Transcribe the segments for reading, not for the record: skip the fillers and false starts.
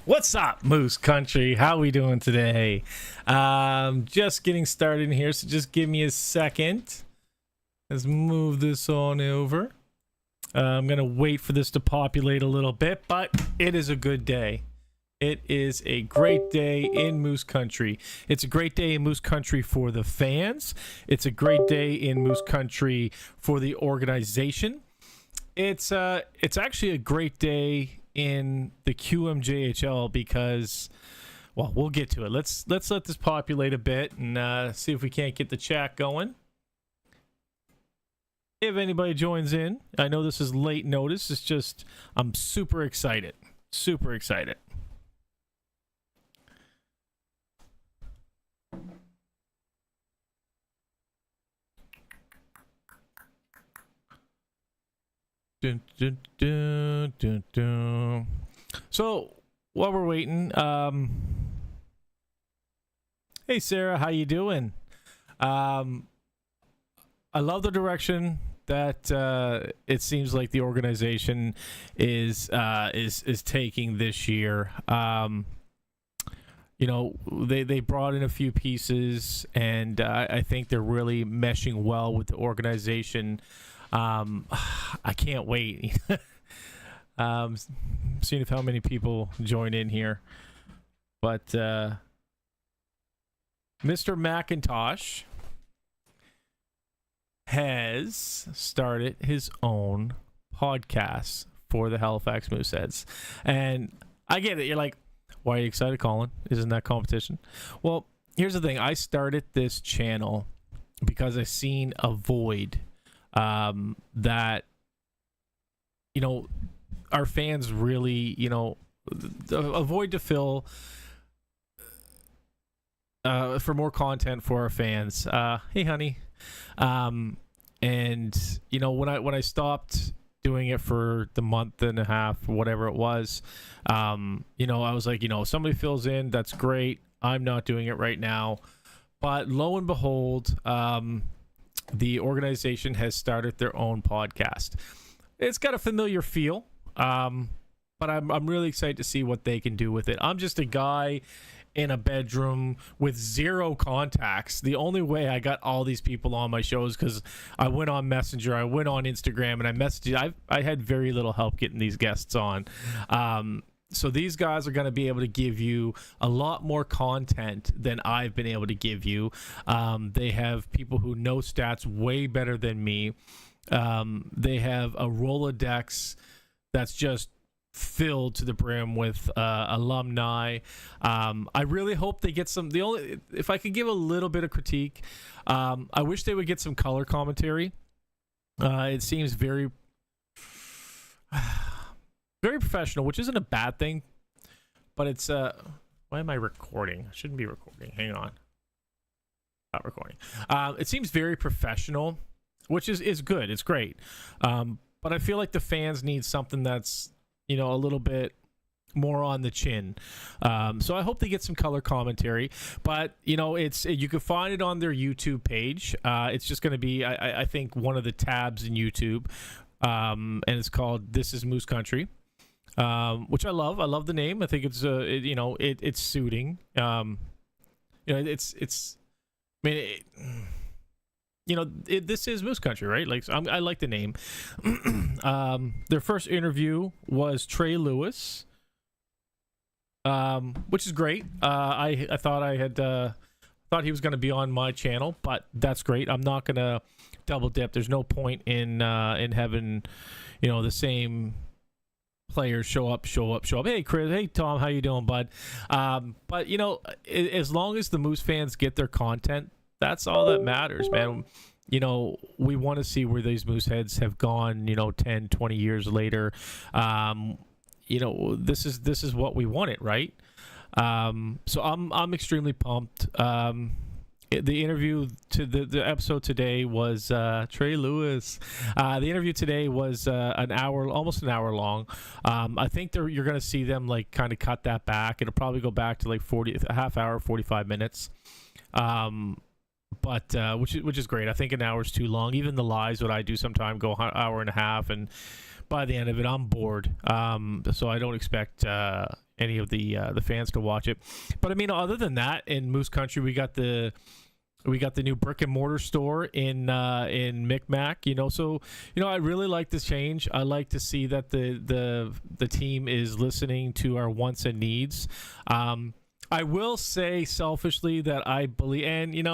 What's up, Moose Country? How we doing today? Just getting started in here, so just give me a second. Let's move this on over. I'm gonna wait for this to populate a little bit, but it is a good day. It is a great day in Moose Country. It's a great day in Moose Country for the fans. It's a great day in Moose Country for the organization. It's actually a great day in the QMJHL because, well, we'll get to it. Let's let this populate a bit and see if we can't get the chat going. If anybody joins in, I know this is late notice. It's just I'm super excited. Super excited. Dun, dun, dun, dun, dun. So while we're waiting, hey Sarah, how you doing? I love the direction that it seems like the organization is taking this year. You know, they brought in a few pieces, and I think they're really meshing well with the organization. I can't wait. Seeing if how many people join in here, but Mr. McIntosh has started his own podcast for the Halifax Mooseheads, and I get it. You're like, why are you excited, Colin? Isn't that competition? Well, here's the thing. I started this channel because I seen a void that, you know, our fans really, you know, a void to fill for more content for our fans. Hey, honey. And you know, when I stopped doing it for the month and a half, whatever it was, you know, I was like, you know, somebody fills in, that's great. I'm not doing it right now. But lo and behold, the organization has started their own podcast. It's got a familiar feel, but I'm really excited to see what they can do with it. I'm just a guy in a bedroom with zero contacts. The only way I got all these people on my shows because I went on Messenger, I went on Instagram, and I messaged. I had very little help getting these guests on. So these guys are going to be able to give you a lot more content than I've been able to give you. They have people who know stats way better than me. They have a Rolodex that's just filled to the brim with alumni. I really hope they get some. If I could give a little bit of critique, I wish they would get some color commentary. It seems very very professional, which isn't a bad thing, but it's why am I recording? I shouldn't be recording. Hang on. Not recording. It seems very professional, which is good. It's great. But I feel like the fans need something that's, you know, a little bit more on the chin. So I hope they get some color commentary, but you know, you can find it on their YouTube page. It's just going to be, I think, one of the tabs in YouTube, and it's called This is Moose Country. Which I love. I love the name. I think it's you know, it's suiting. You know, it's. I mean, you know, this is Moose Country, right? Like, so I like the name. Their first interview was Trey Lewis, which is great. I thought I had thought he was going to be on my channel, but that's great. I'm not gonna double dip. There's no point in having, you know, the same players show up. Hey Chris, hey Tom, how you doing, bud? But you know, as long as the Moose fans get their content, that's all that matters, man. You know, we want to see where these Mooseheads have gone, you know, 10, 20 years later. You know, this is what we wanted, right? So I'm extremely pumped. The interview to the episode today was Trey Lewis. The interview today was almost an hour long. I think you're going to see them like kind of cut that back. It'll probably go back to like a half hour, 45 minutes. But which is great. I think an hour is too long. Even the lives, what I do sometimes, go hour and a half, by the end of it. I'm bored. So I don't expect any of the fans to watch it. But I mean, other than that, in Moose Country, we got the new brick and mortar store in Micmac, so I really like this change. I like to see that the team is listening to our wants and needs. I will say selfishly that I believe, and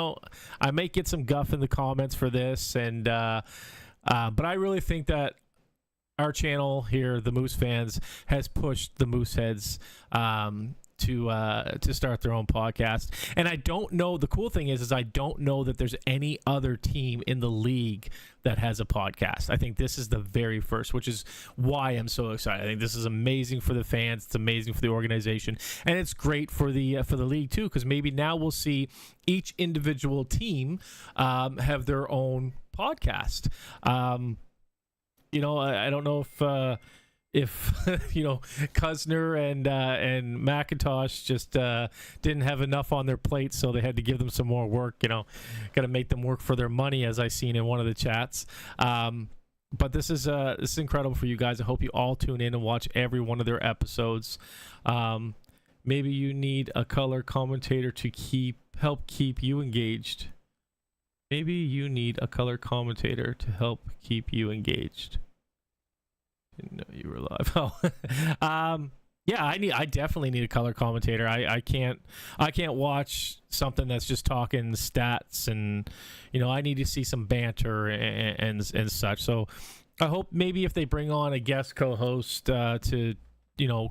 I may get some guff in the comments for this, and but I really think that our channel here, the Moose Fans, has pushed the Mooseheads to start their own podcast. And I don't know, the cool thing is I don't know that there's any other team in the league that has a podcast. I think this is the very first, which is why I'm so excited. I think this is amazing for the fans. It's amazing for the organization, and it's great for the league too, because maybe now we'll see each individual team have their own podcast. I don't know if Cuzner and McIntosh just didn't have enough on their plate, so they had to give them some more work. Got to make them work for their money, as I seen in one of the chats. But this is incredible for you guys. I hope you all tune in and watch every one of their episodes. Maybe you need a color commentator to help keep you engaged. Maybe you need a color commentator to help keep you engaged. Didn't know you were live. Oh, yeah, I definitely need a color commentator. I can't watch something that's just talking stats, and I need to see some banter and such. So I hope maybe if they bring on a guest co-host to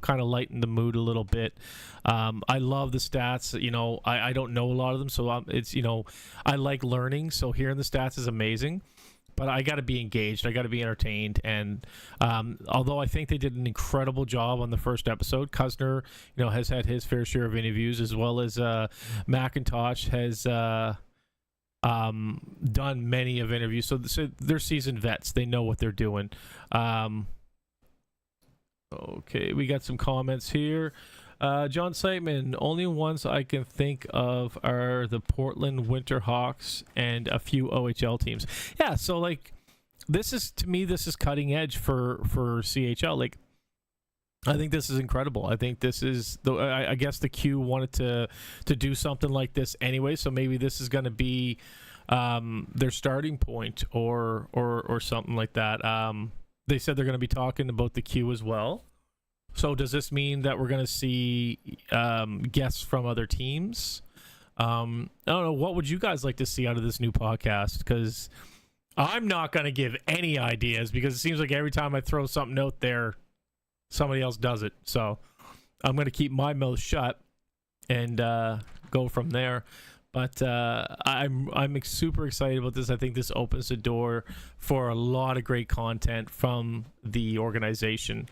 kind of lighten the mood a little bit. I love the stats. I don't know a lot of them, so it's I like learning. So hearing the stats is amazing. But I got to be engaged. I got to be entertained. And although I think they did an incredible job on the first episode, Cuzner, has had his fair share of interviews, as well as McIntosh has done many of interviews. So they're seasoned vets. They know what they're doing. Okay, we got some comments here. John Seitman, only ones I can think of are the Portland Winterhawks and a few OHL teams. Yeah, so this is cutting edge for CHL. I think this is incredible. I think this is I guess the Q wanted to do something like this anyway, so maybe this is going to be their starting point or something like that. They said they're going to be talking about the Q as well. So does this mean that we're going to see guests from other teams? I don't know. What would you guys like to see out of this new podcast? Because I'm not going to give any ideas, because it seems like every time I throw something out there, somebody else does it. So I'm going to keep my mouth shut and go from there. But I'm super excited about this. I think this opens the door for a lot of great content from the organization.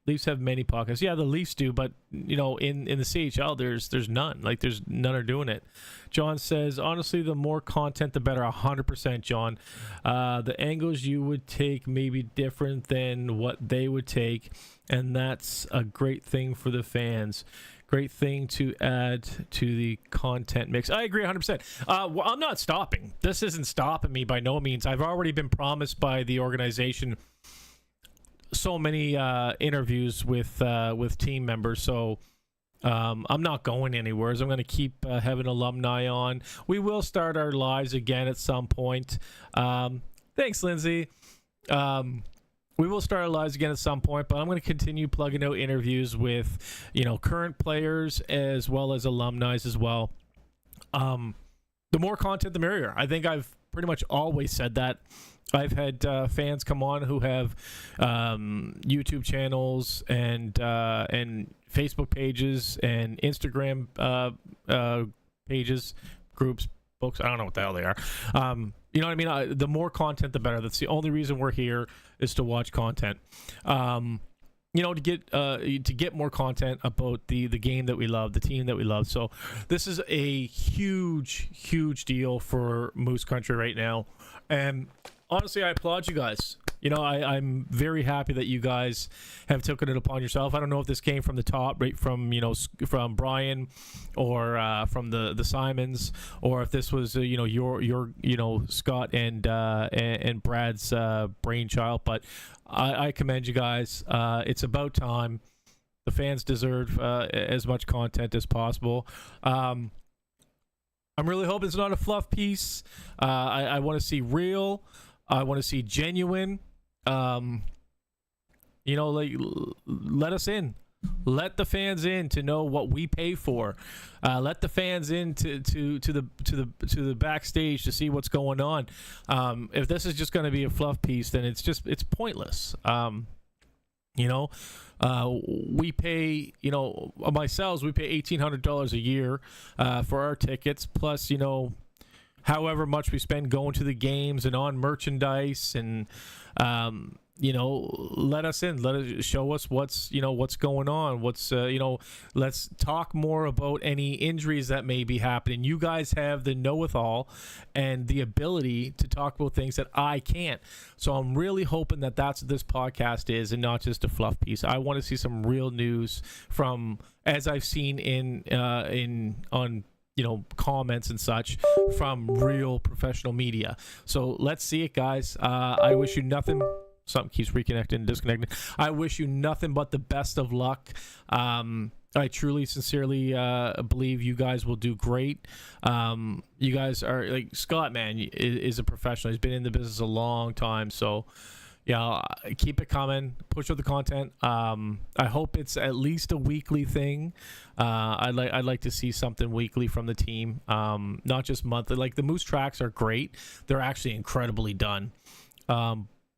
Leafs have many podcasts. Yeah, the Leafs do, but in the CHL, there's none. There's none are doing it. John says, honestly, the more content, the better. 100%, John. The angles you would take may be different than what they would take, and that's a great thing for the fans. Great thing to add to the content mix. I agree 100%. Well, I'm not stopping. This isn't stopping me by no means. I've already been promised by the organization so many interviews with team members, so I'm not going anywhere. So I'm going to keep having alumni on. We will start our lives again at some point. Thanks, Lindsay. We will start our lives again at some point, but I'm going to continue plugging out interviews with current players as well as alumni as well. The more content, the merrier. I think I've pretty much always said that. I've had fans come on who have YouTube channels and Facebook pages and Instagram pages, groups, books. I don't know what the hell they are. You know what I mean? The more content, the better. That's the only reason we're here, is to watch content. To get more content about the game that we love, the team that we love. So this is a huge deal for Moose Country right now. And honestly, I applaud you guys. I'm very happy that you guys have taken it upon yourself. I don't know if this came from the top, right from from Brian, or from the Simons, or if this was your Scott and Brad's brainchild. But I commend you guys. It's about time. The fans deserve as much content as possible. I'm really hoping it's not a fluff piece. I want to see real. I want to see genuine. Let us in. Let the fans in to know what we pay for. Let the fans in to the backstage to see what's going on. If this is just going to be a fluff piece, then it's pointless. We pay, myself, we pay $1,800 a year for our tickets, plus, however much we spend going to the games and on merchandise, and let us in, show us what's going on, let's talk more about any injuries that may be happening. You guys have the know-it-all and the ability to talk about things that I can't. So I'm really hoping that that's what this podcast is, and not just a fluff piece. I want to see some real news from, as I've seen on comments and such, from real professional media. So let's see it, guys. I wish you nothing. Something keeps reconnecting and disconnecting. I wish you nothing but the best of luck. I truly, sincerely believe you guys will do great. You guys are, like, Scott, man, is a professional. He's been in the business a long time. So, yeah, keep it coming. Push with the content. I hope it's at least a weekly thing. I'd like to see something weekly from the team, not just monthly. Like, the Moose tracks are great. They're actually incredibly done.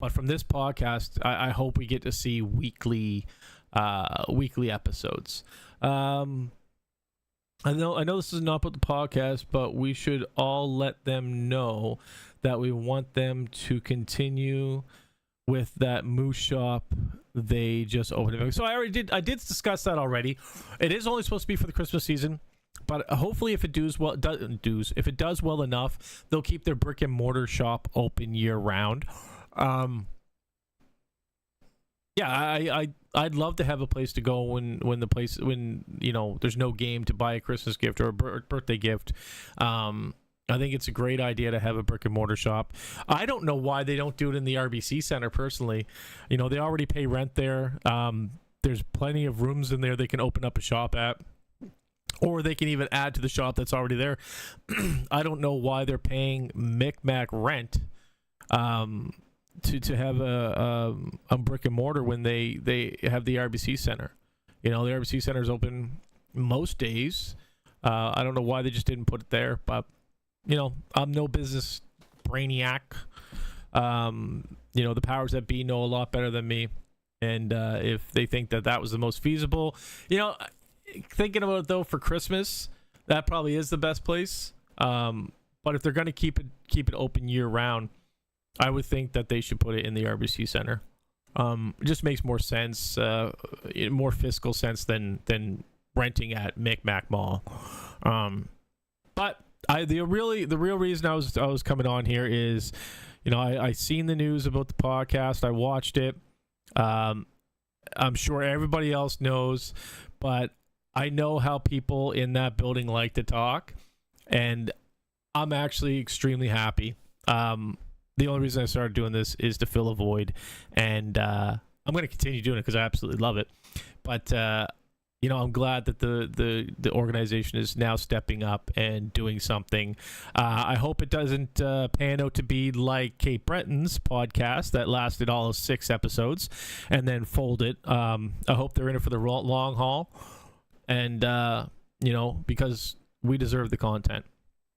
But from this podcast, I hope we get to see weekly episodes. I know this is not about the podcast, but we should all let them know that we want them to continue with that Moose shop they just opened. So I did discuss that already. It is only supposed to be for the Christmas season, but hopefully if it does well enough, they'll keep their brick and mortar shop open year round. I'd love to have a place to go when there's no game to buy a Christmas gift or a birthday gift. I think it's a great idea to have a brick and mortar shop. I don't know why they don't do it in the RBC Center personally. They already pay rent there. There's plenty of rooms in there they can open up a shop at, or they can even add to the shop that's already there. I don't know why they're paying Micmac rent to have a brick and mortar when they have the RBC Center. The RBC Center is open most days. I don't know why they just didn't put it there, but I'm no business brainiac. The powers that be know a lot better than me, and if they think that was the most feasible, thinking about it though, for Christmas, that probably is the best place. But if they're going to keep it open year round, I would think that they should put it in the RBC Center. It just makes more sense, more fiscal sense than renting at Micmac Mall. But the real reason I was coming on here is, I seen the news about the podcast. I watched it. I'm sure everybody else knows, but I know how people in that building like to talk, and I'm actually extremely happy. The only reason I started doing this is to fill a void, and I'm going to continue doing it because I absolutely love it. But I'm glad that the organization is now stepping up and doing something. I hope it doesn't pan out to be like Cape Breton's podcast that lasted all of 6 episodes and then folded. I hope they're in it for the long haul, and because we deserve the content.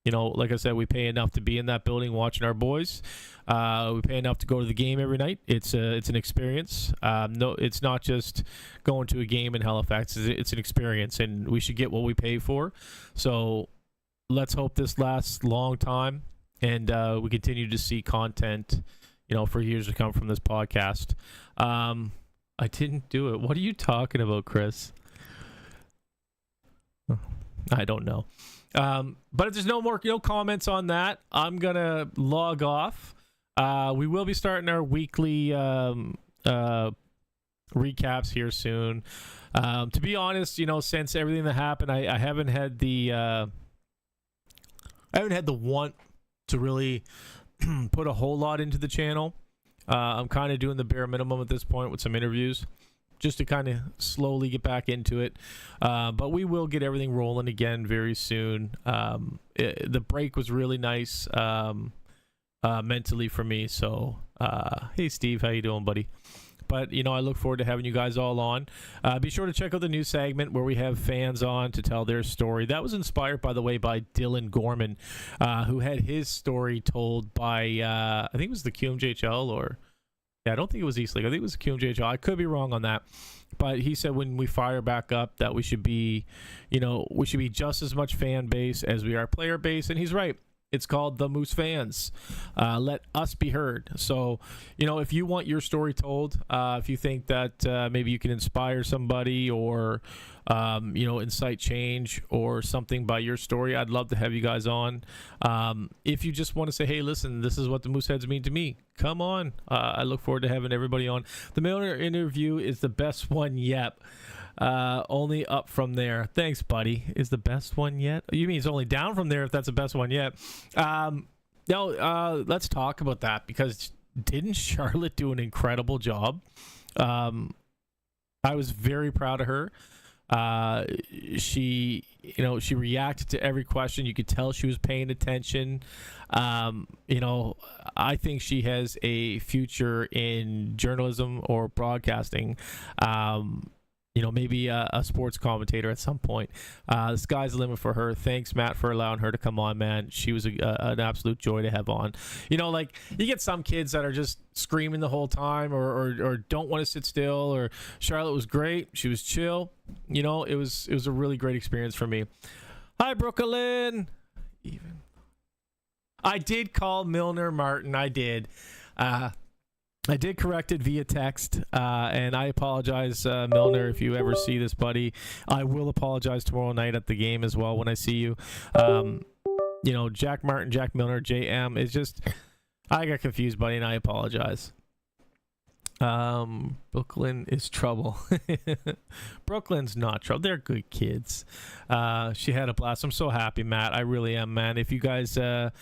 Like I said, we pay enough to be in that building watching our boys. We pay enough to go to the game every night. It's an experience. No, it's not just going to a game in Halifax. It's an experience, and we should get what we pay for. So let's hope this lasts a long time, and we continue to see content, for years to come from this podcast. I didn't do it. What are you talking about, Chris? I don't know. But if there's no more comments on that, I'm gonna log off. We will be starting our weekly recaps here soon. To be honest, since everything that happened, I haven't had the want to really put a whole lot into the channel. I'm kind of doing the bare minimum at this point with some interviews, just to kind of slowly get back into it. But we will get everything rolling again very soon. The break was really nice mentally for me. So, hey, Steve, how you doing, buddy? But, I look forward to having you guys all on. Be sure to check out the new segment where we have fans on to tell their story. That was inspired, by the way, by Dylan Gorman, who had his story told by, I think it was the QMJHL or... Yeah, I don't think it was East League. I think it was the QMJHL. I could be wrong on that. But he said when we fire back up that we should be, just as much fan base as we are player base. And he's right. It's called the Moose Fans. Let us be heard. So, if you want your story told, if you think that maybe you can inspire somebody or, incite change or something by your story, I'd love to have you guys on. If you just want to say, hey, listen, this is what the Mooseheads mean to me, come on. I look forward to having everybody on. The Milner interview is the best one yet. Only up from there. Thanks, buddy. Is the best one yet? You mean it's only down from there if that's the best one yet? Let's talk about that, because didn't Charlotte do an incredible job? I was very proud of her. She reacted to every question. You could tell she was paying attention. I think she has a future in journalism or broadcasting. Maybe a sports commentator at some point. The sky's the limit for her. Thanks, Matt, for allowing her to come on, man. She was an absolute joy to have on. You get some kids that are just screaming the whole time or don't want to sit still. Or Charlotte was great. She was chill. It was a really great experience for me. Hi, Brooklyn. I did call Milner Martin. I did. I did correct it via text, and I apologize, Milner, if you ever see this, buddy. I will apologize tomorrow night at the game as well when I see you. Jack Martin, Jack Milner, JM. It's just, I got confused, buddy, and I apologize. Brooklyn is trouble. Brooklyn's not trouble. They're good kids. She had a blast. I'm so happy, Matt. I really am, man. If you guys want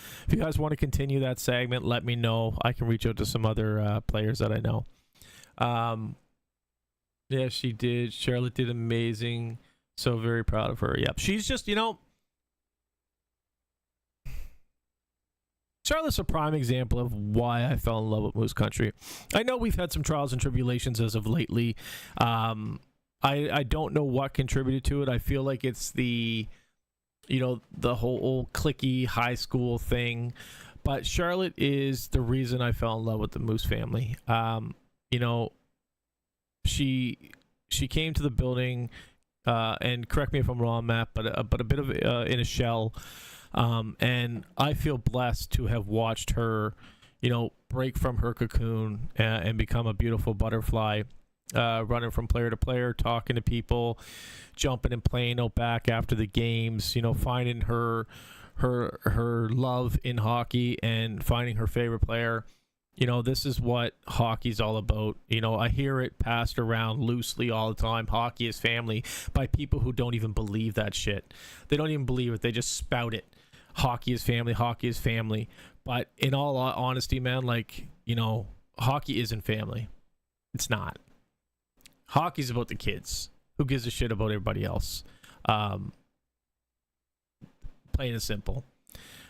to continue that segment, let me know. I can reach out to some other players that I know. Yeah, she did. Charlotte did amazing. So very proud of her. Yep. She's just, Charlotte's a prime example of why I fell in love with Moose Country. I know we've had some trials and tribulations as of lately. I don't know what contributed to it. I feel like it's the whole old cliquey high school thing. But Charlotte is the reason I fell in love with the Moose family. She came to the building, and correct me if I'm wrong, Matt, but a bit of in a shell. And I feel blessed to have watched her, break from her cocoon and become a beautiful butterfly, running from player to player, talking to people, jumping and playing out back after the games, finding her love in hockey and finding her favorite player. This is what hockey's all about. I hear it passed around loosely all the time. Hockey is family, by people who don't even believe that shit. They don't even believe it. They just spout it. Hockey is family. Hockey is family. But in all honesty, man, hockey isn't family. It's not. Hockey's about the kids. Who gives a shit about everybody else? Plain and simple.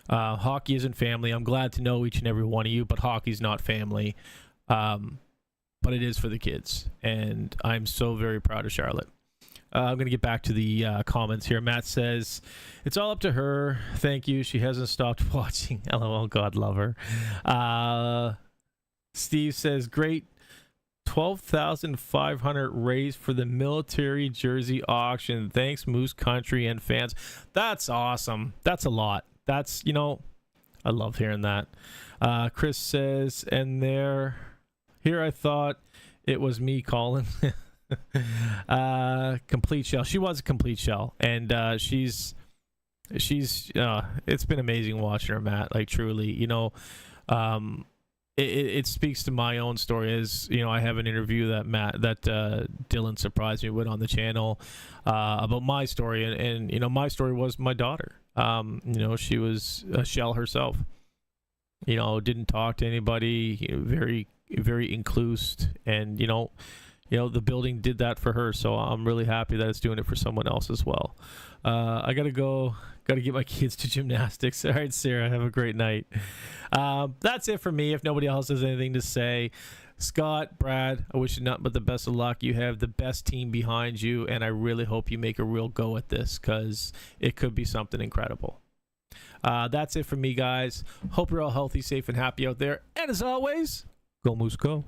Hockey isn't family. I'm glad to know each and every one of you, but hockey's not family. But it is for the kids. And I'm so very proud of Charlotte. I'm going to get back to the comments here. Matt says, it's all up to her. Thank you. She hasn't stopped watching. LOL, God love her. Steve says, great. 12,500 raised for the military jersey auction. Thanks, Moose Country and fans. That's awesome. That's a lot. That's, I love hearing that. Chris says, and here I thought it was me calling. Complete shell. She was a complete shell, and she's it's been amazing watching her, Matt. Like, truly, it speaks to my own story. As you know, I have an interview that Dylan surprised me with on the channel about my story, and you know, my story was my daughter. You know, she was a shell herself. You know, didn't talk to anybody. You know, very inclused, and you know, the building did that for her. So I'm really happy that it's doing it for someone else as well. I gotta go. Got to get my kids to gymnastics. All right, Sarah, have a great night. That's it for me. If nobody else has anything to say, Scott, Brad, I wish you nothing but the best of luck. You have the best team behind you, and I really hope you make a real go at this because it could be something incredible. That's it for me, guys. Hope you're all healthy, safe, and happy out there. And as always, go Moose, go.